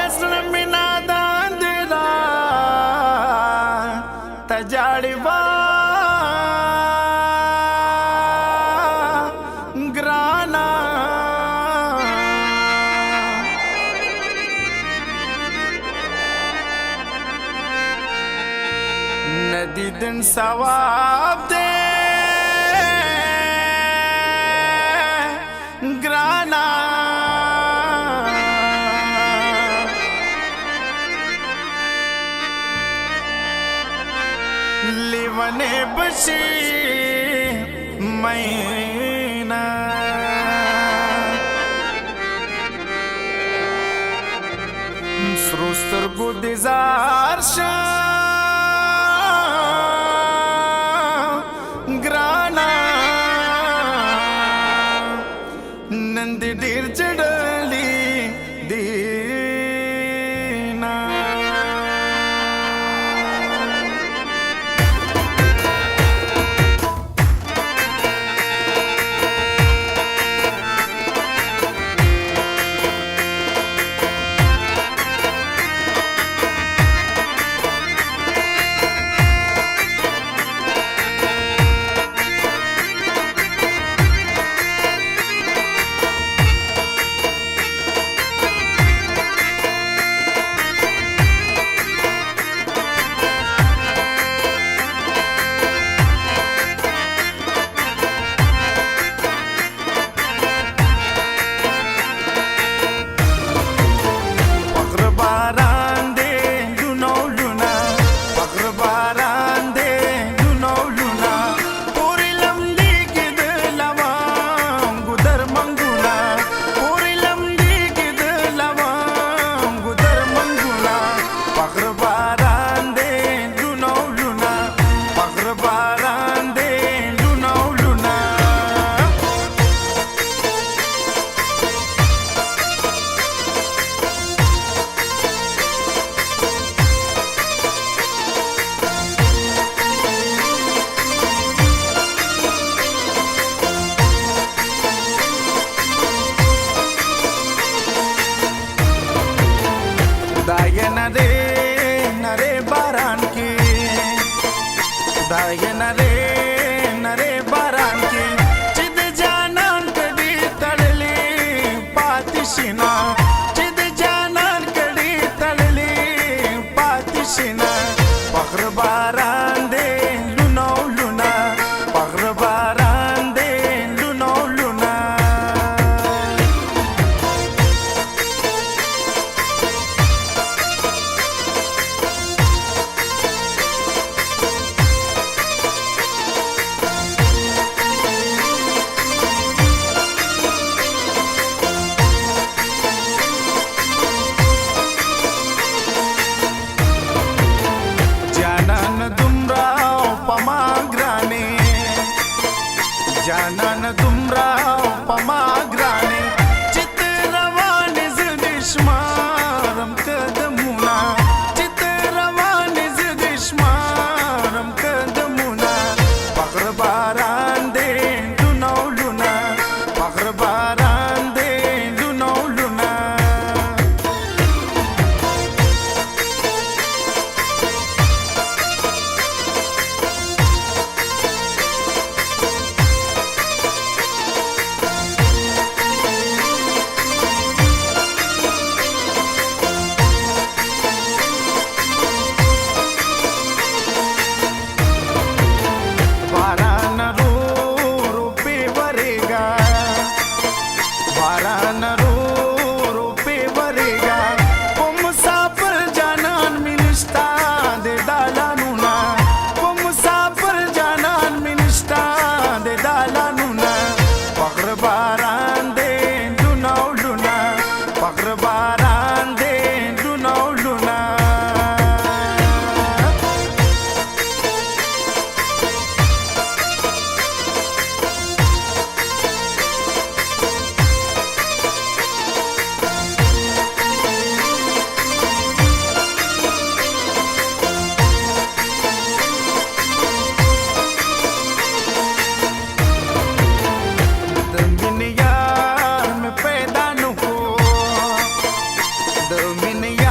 اسلمنا داندرا تجاړي با ګرانا ندی دن ثواب دے ګرانا لیونے بشی مینا سروستر کو دیزار شا ګرانا نند ډیر چړلی دینا नरे बारान की दाय नरे बारान की चिद जानन कड़ी तड़ली पातिशिना चिद जानन कड़ी तड़ली पातिशिना पगर बारान दे लुनो लुना पगर बारान दे लुनो लुना जानन दुमरा पमाग्राने चित रवान ज़दिशमारम कदमुना चित रवान ज़दिशमारम कदमुना पगर बारान दे लुनो लुना पगर बारान दे लुनो लुना د مين